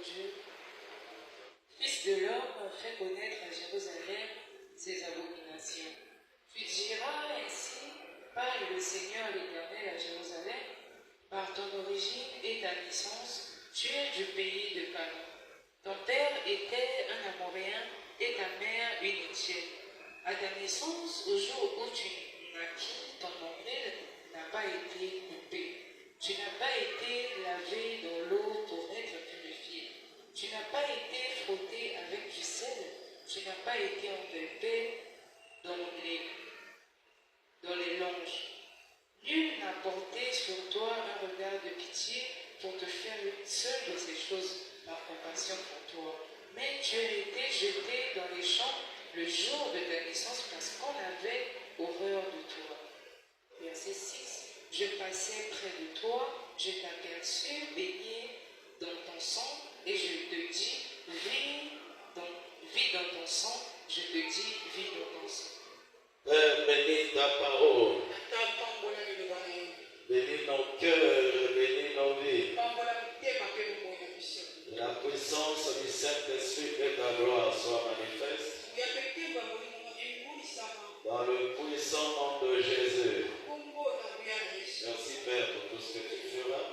Dieu. Fils de l'homme, fais connaître à Jérusalem ses abominations. Tu diras ainsi, parle le Seigneur l'Éternel à Jérusalem, par ton origine et ta naissance, tu es du pays de Canaan. Ton père était un Amoréen et ta mère une Étienne. À ta naissance, au jour où tu naquis, ton nombril n'a pas été coupé. Tu n'as pas été lavé dans l'eau pour être purifié. Tu n'as pas été frotté avec du sel. Tu n'as pas été enveloppé dans les longes. Nul n'a porté sur toi un regard de pitié pour te faire une seule de ces choses par compassion pour toi. Mais tu as été jeté dans les champs le jour de ta naissance parce qu'on avait horreur de toi. Verset 6. Je passais près de toi, je t'aperçus baigné dans ton sang, et je te dis, vis dans ton sang, je te dis, vis dans ton sang. Père, bénis ta parole. Bénis nos cœurs, bénis nos vies. La puissance du Saint-Esprit et ta gloire soient manifestes. Dans le puissant nom de Jésus. Merci Père pour tout ce que tu feras.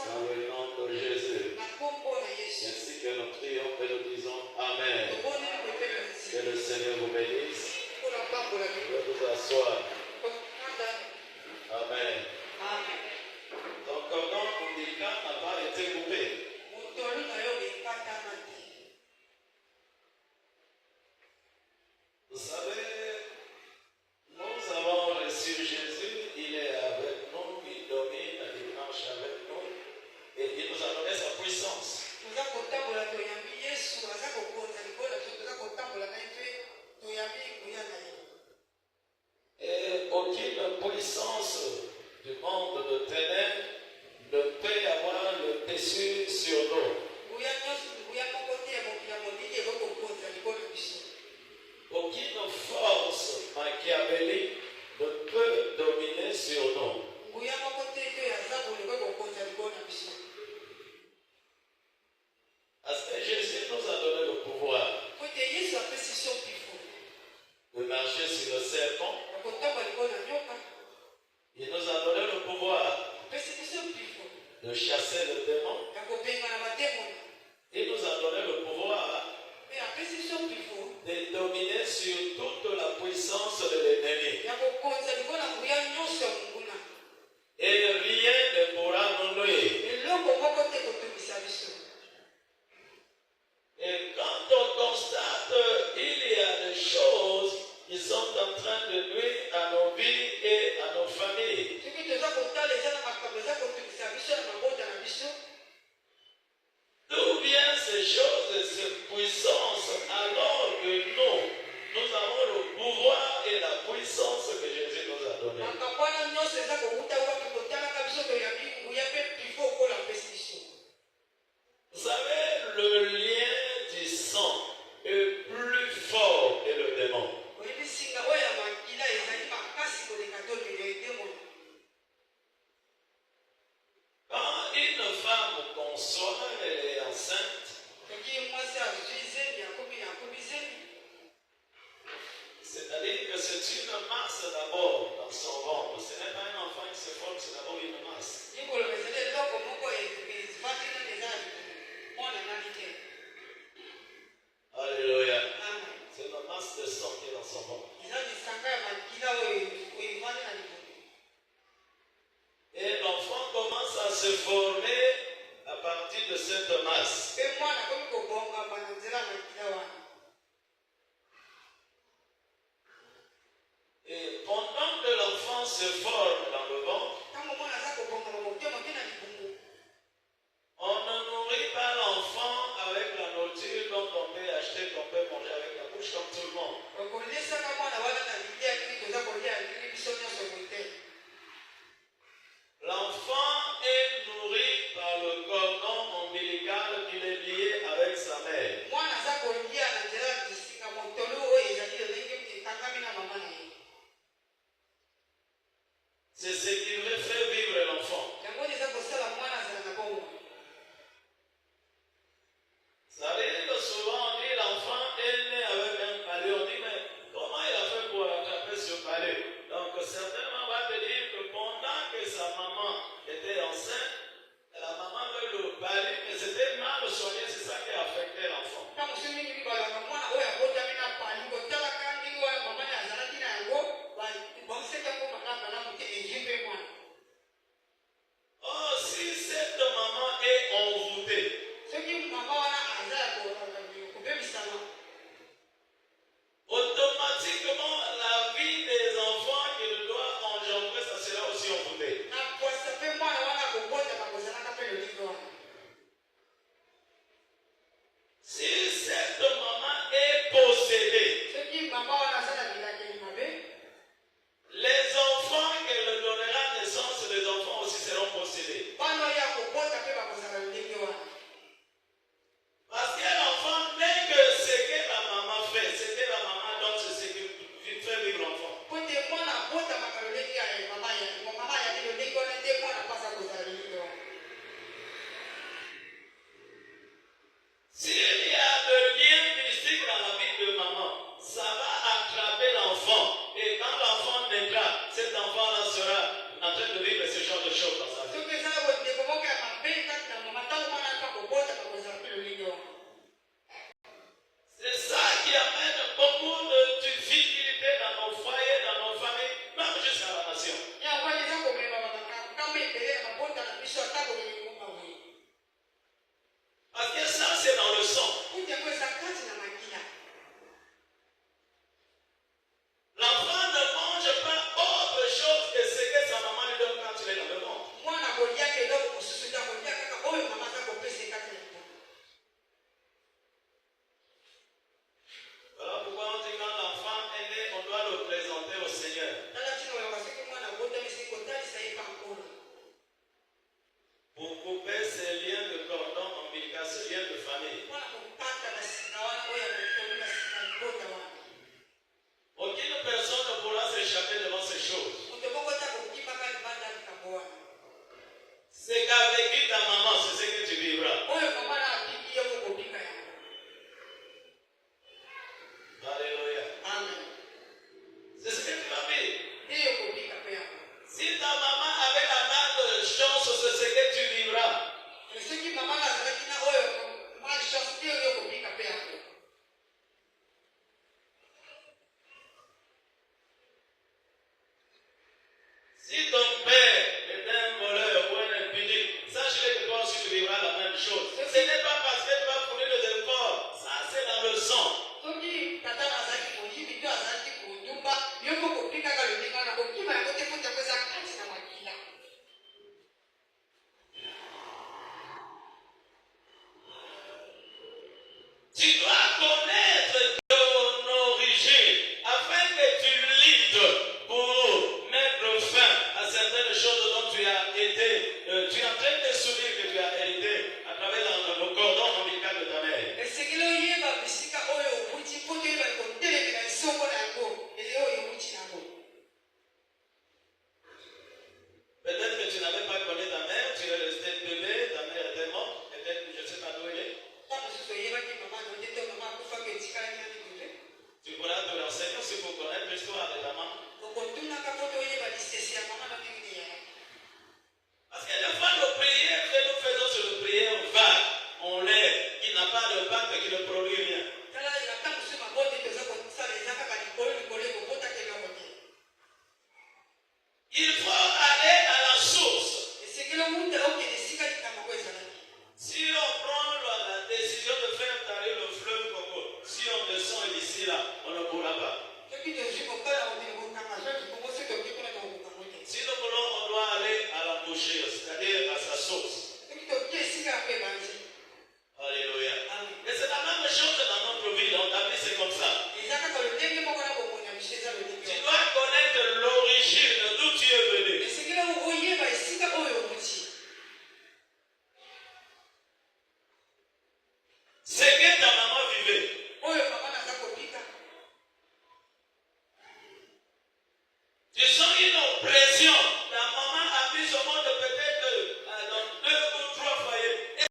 Dans le nom de Jésus. Merci que nous prions et nous disons Amen. Que le Seigneur vous bénisse. Vous pouvez vous asseoir. Amen. Ton cordon ombilical n'a pas été coupé. Vous savez, nous avons reçu Jésus, il est avec nous, il domine, il marche avec nous et il nous a donné sa puissance. Et aucune puissance du monde de ténèbres ne peut avoir le dessus sur nous. Aucune force machiavélique ne peut dominer sur nous. Parce que Jésus nous a donné le pouvoir de marcher sur le serpent. Il nous a donné le pouvoir de chasser le démon. Il nous a donné le pouvoir de dominer sur toute la puissance de l'ennemi. Et rien ne pourra nous nuire. Et quand on constate il y a des choses qui sont en train de nuire à nos vies et à nos familles, d'où viennent ces choses et ces puissances alors que nous avons le pouvoir et la puissance que Jésus nous a donnée. Vous savez, le lien du sang est plus fort que le démon. Quand une femme conçoit, elle est enceinte. C'est-à-dire que c'est une masse d'abord dans son ventre. Ce n'est pas un enfant qui se forme, c'est d'abord une masse. Alléluia. C'est une masse de sang qui est dans son ventre. Et l'enfant commence à se former à partir de cette masse. Et pendant que l'enfant se forme dans le ventre, on ne nourrit pas l'enfant avec la nourriture dont on peut acheter, qu'on peut manger avec la bouche comme tout le monde. L'enfant est nourri par le cordon ombilical qu'il est lié avec sa mère. C'est ce qui fait vivre l'enfant. ce lien de famille.